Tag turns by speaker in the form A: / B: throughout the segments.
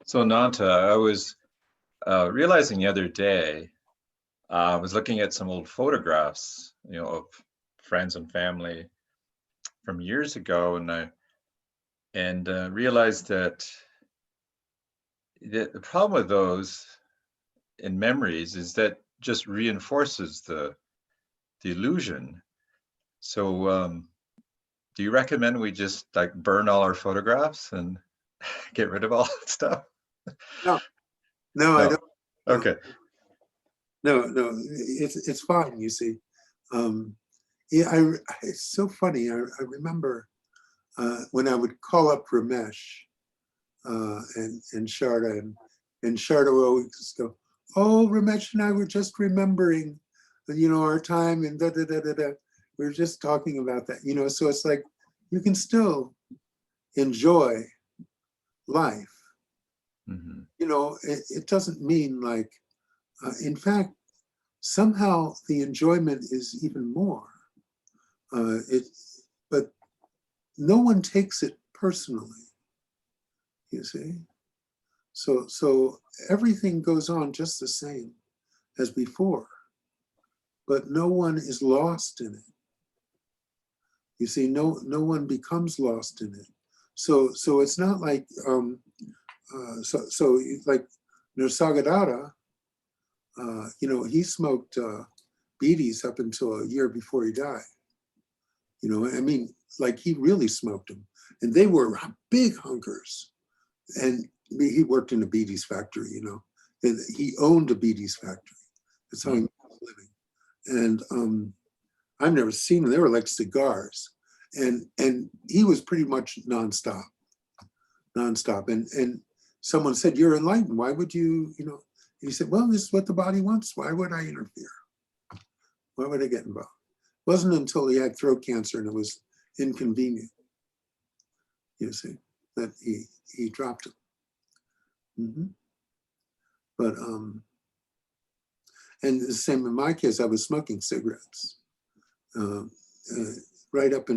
A: So Ananta, I was realizing the other day, I was looking at some old photographs, of friends and family from years ago, and I realized that the problem with those in memories is that just reinforces the illusion. So, do you recommend we just like burn all our photographs and get rid of all that stuff?
B: No, no, I
A: No.
B: don't.
A: Okay.
B: No, it's fine. You see, yeah, it's so funny. I remember when I would call up Ramesh and Sharda, and Sharda would always go, "Oh, Ramesh and I were just remembering, our time and da da da da da. We were just talking about that, So it's like you can still enjoy life.
A: Mm-hmm.
B: It doesn't mean like, in fact, somehow the enjoyment is even more. But no one takes it personally, you see. So everything goes on just the same as before, but no one is lost in it. You see, no one becomes lost in it. So it's not like like Nisargadatta, he smoked bidis up until a year before he died. I mean, like he really smoked them, and they were big hunkers. And he worked in a bidis factory, and he owned a bidis factory. That's how he made his living. And I've never seen them. They were like cigars, and he was pretty much nonstop. And someone said, "You're enlightened. Why would you, And he said, "Well, this is what the body wants. Why would I interfere? Why would I get involved?" It wasn't until he had throat cancer and it was inconvenient, you see, that he dropped it. Mm-hmm. But and the same in my case, I was smoking cigarettes right up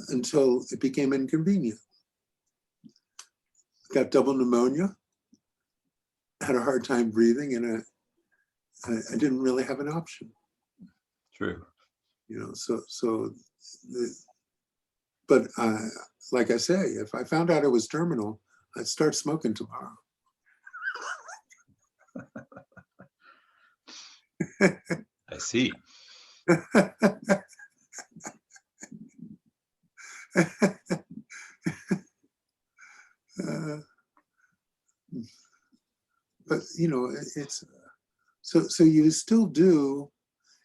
B: until it became inconvenient. Got double pneumonia, had a hard time breathing, and I didn't really have an option.
A: True.
B: But like I say, if I found out it was terminal, I'd start smoking tomorrow.
A: I see.
B: But it's so you still do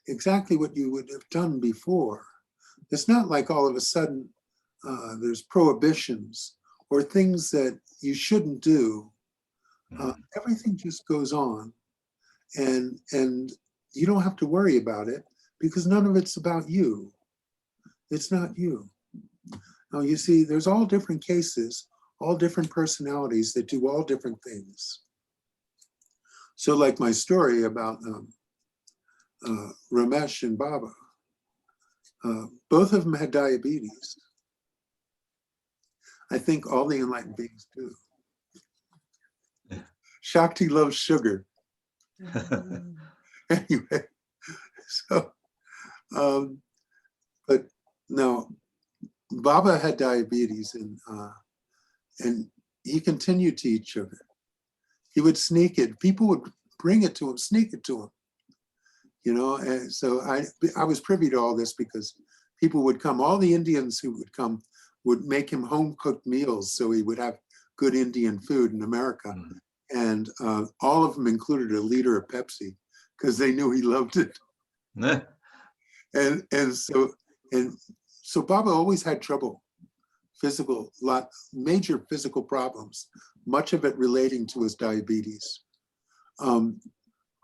B: exactly what you would have done before. It's not like all of a sudden there's prohibitions or things that you shouldn't do. Everything just goes on, and you don't have to worry about it because none of it's about you. It's not you. Now, you see, there's all different cases, all different personalities that do all different things. So like my story about Ramesh and Baba, both of them had diabetes. I think all the enlightened beings do. Shakti loves sugar. Anyway, so, but no, Baba had diabetes, and he continued to eat sugar. He would sneak it. People would bring it to him, sneak it to him. And so I was privy to all this because people would come. All the Indians who would come would make him home-cooked meals so he would have good Indian food in America. And all of them included a liter of Pepsi because they knew he loved it. And so Baba always had trouble, major physical problems, much of it relating to his diabetes.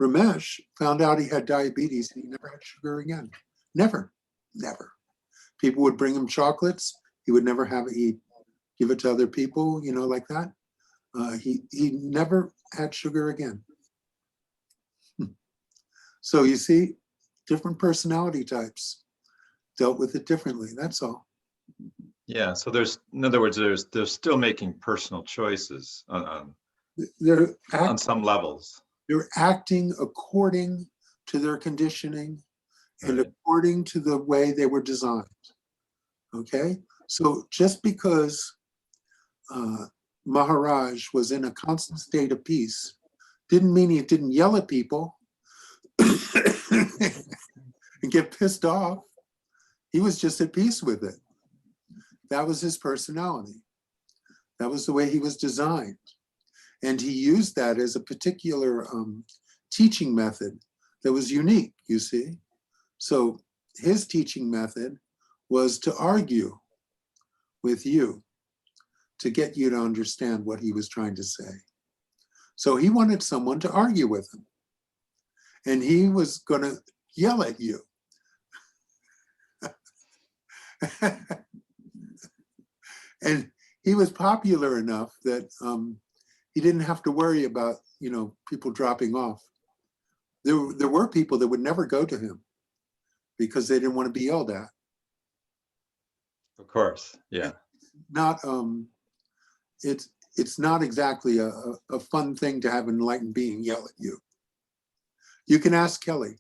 B: Ramesh found out he had diabetes and he never had sugar again. Never. People would bring him chocolates. He would never have it. He'd give it to other people, like that. He never had sugar again. So you see, different personality types dealt with it differently. That's all.
A: Yeah. So there's, in other words, they're still making personal choices
B: They're
A: on some levels.
B: they're acting according to their conditioning and
A: Right.
B: according to the way they were designed. Okay? So just because Maharaj was in a constant state of peace didn't mean he didn't yell at people and get pissed off. He was just at peace with it. That was his personality. That was the way he was designed. And he used that as a particular teaching method that was unique, you see. So his teaching method was to argue with you to get you to understand what he was trying to say. So he wanted someone to argue with him. And he was going to yell at you. And he was popular enough that he didn't have to worry about, people dropping off. There were people that would never go to him because they didn't want to be yelled at.
A: Of course. Yeah.
B: Not it's not exactly a fun thing to have an enlightened being yell at you. You can ask Kelly.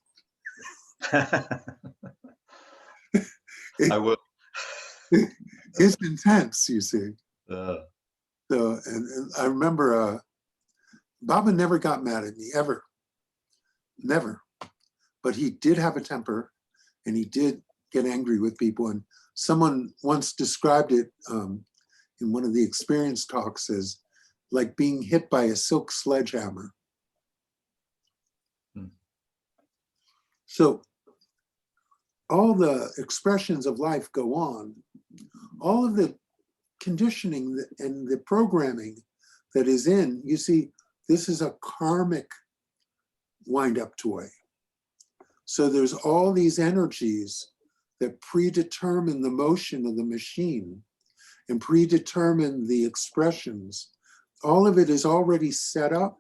A: I will.
B: It's intense, you see.
A: Uh,
B: So, and I remember Baba never got mad at me, ever. Never. But he did have a temper and he did get angry with people. And someone once described it in one of the experience talks as like being hit by a silk sledgehammer. So all the expressions of life go on. All of the conditioning and the programming that is in, you see, this is a karmic wind-up toy. So there's all these energies that predetermine the motion of the machine and predetermine the expressions. All of it is already set up.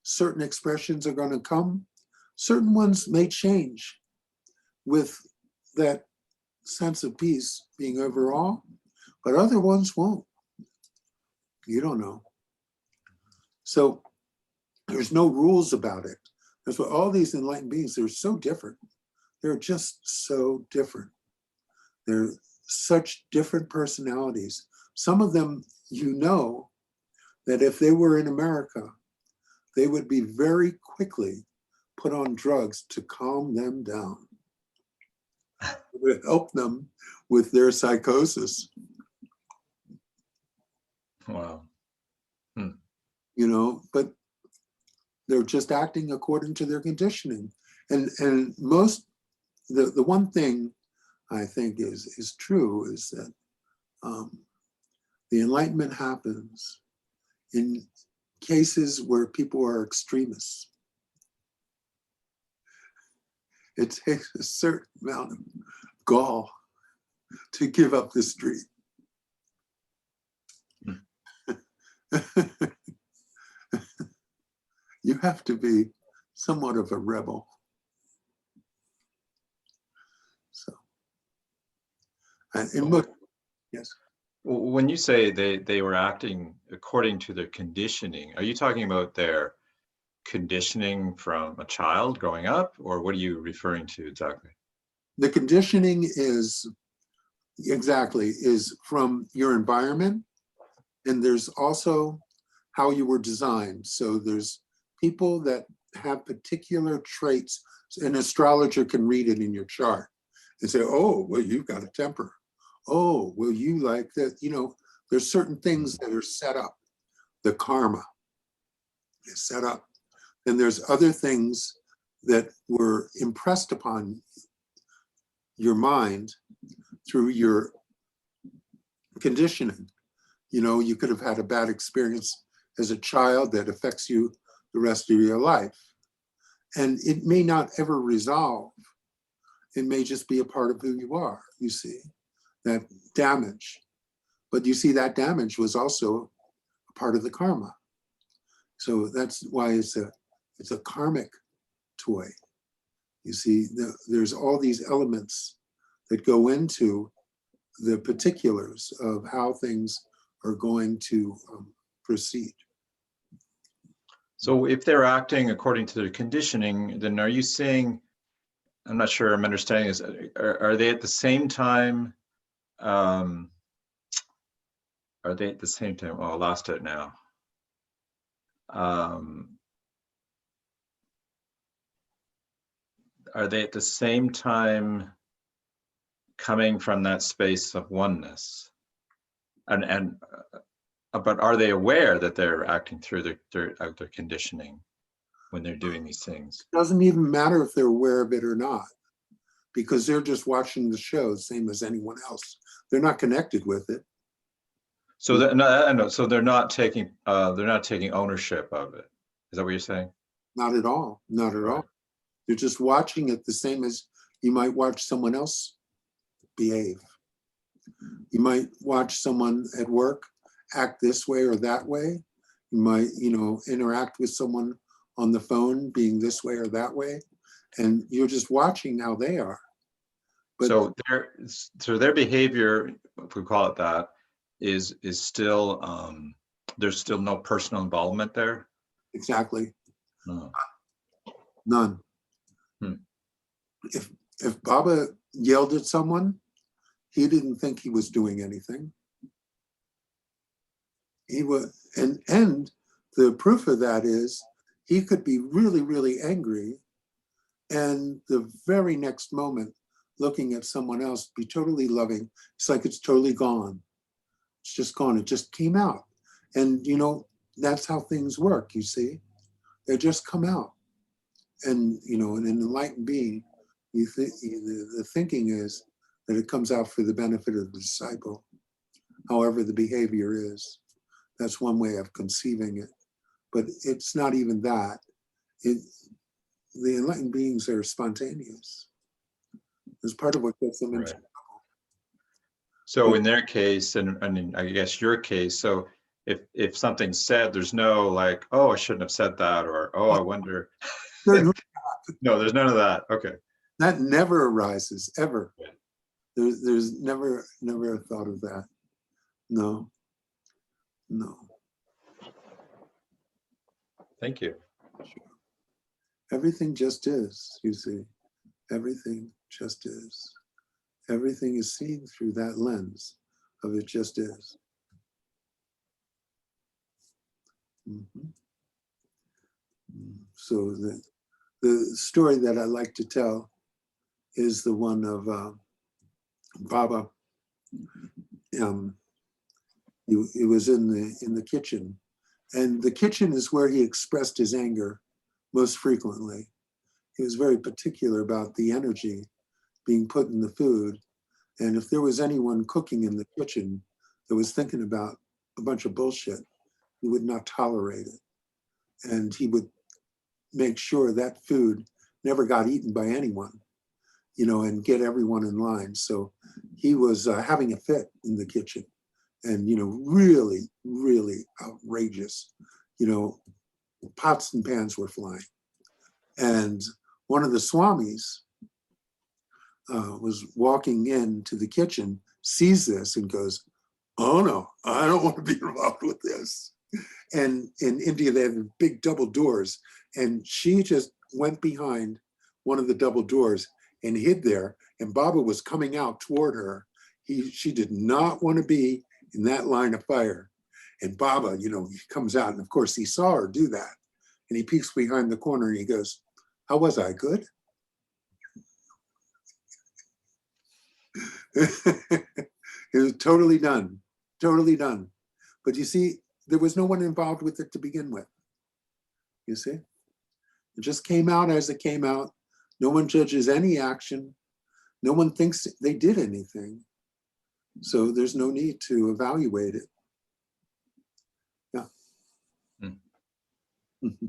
B: Certain expressions are going to come. Certain ones may change with that sense of peace being overall, but other ones won't. You don't know. So there's no rules about it. That's why all these enlightened beings, they're so different. They're just so different. They're such different personalities. Some of them, that if they were in America, they would be very quickly put on drugs to calm them down, to help them with their psychosis.
A: wow.
B: But they're just acting according to their conditioning. And most, the one thing I think is true is that the enlightenment happens in cases where people are extremists. It takes a certain amount of gall to give up the street. You have to be somewhat of a rebel. So, yes.
A: When you say they were acting according to their conditioning, are you talking about their conditioning from a child growing up, or what are you referring to exactly?
B: The conditioning is from your environment, and there's also how you were designed. So there's people that have particular traits. An astrologer can read it in your chart and say, oh, well, you've got a temper. Oh, well, you like that. There's certain things that are set up. The karma is set up. And there's other things that were impressed upon your mind through your conditioning. You could have had a bad experience as a child that affects you the rest of your life. And it may not ever resolve. It may just be a part of who you are, you see, that damage. But you see, that damage was also a part of the karma. So that's why it's a karmic toy. You see, there's all these elements that go into the particulars of how things are going to proceed.
A: So if they're acting according to their conditioning, then are you saying, I'm not sure I'm understanding this, are they at the same time, are they at the same time, oh, I lost it now. Are they at the same time coming from that space of oneness? But are they aware that they're acting through their conditioning when they're doing these things?
B: It doesn't even matter if they're aware of it or not, because they're just watching the show, same as anyone else. They're not connected with it.
A: So so they're not taking ownership of it. Is that what you're saying?
B: Not at all. Not at all. They're just watching it the same as you might watch someone else behave. You might watch someone at work act this way or that way. You might, interact with someone on the phone being this way or that way, and you're just watching how they are. But
A: so their behavior, if we call it that, is still there's still no personal involvement there.
B: Exactly.
A: No.
B: None. If Baba yelled at someone, he didn't think he was doing anything. He was, and the proof of that is he could be really, really angry, and the very next moment, looking at someone else, be totally loving. It's like it's totally gone. It's just gone. It just came out. And that's how things work, you see. They just come out. And an enlightened being, the thinking is that it comes out for the benefit of the disciple, however the behavior is. That's one way of conceiving it. But it's not even that. The enlightened beings are spontaneous. It's part of what gets them into trouble.
A: So in their case, and I guess your case, so if something's said, there's no like, oh, I shouldn't have said that, or oh, I wonder. No, there's none of that. Okay.
B: That never arises, ever. Yeah. There's never a thought of that. No.
A: Thank you.
B: Everything just is, you see. Everything just is. Everything is seen through that lens of it just is. Mm-hmm. So the story that I like to tell is the one of Baba. He was in the kitchen, and the kitchen is where he expressed his anger most frequently. He was very particular about the energy being put in the food, and if there was anyone cooking in the kitchen that was thinking about a bunch of bullshit, he would not tolerate it, and he would make sure that food never got eaten by anyone, and get everyone in line. So he was having a fit in the kitchen, and really, really outrageous. Pots and pans were flying, and one of the swamis was walking into the kitchen, sees this, and goes, "Oh no, I don't want to be involved with this." And in India, they have big double doors, and she just went behind one of the double doors and hid there. And Baba was coming out toward her. She did not want to be in that line of fire. And Baba, he comes out, and of course he saw her do that. And he peeks behind the corner and he goes, "How was I? Good?" It was totally done. But you see, there was no one involved with it to begin with. You see? It just came out as it came out. No one judges any action. No one thinks they did anything. So there's no need to evaluate it. Yeah. Mm-hmm.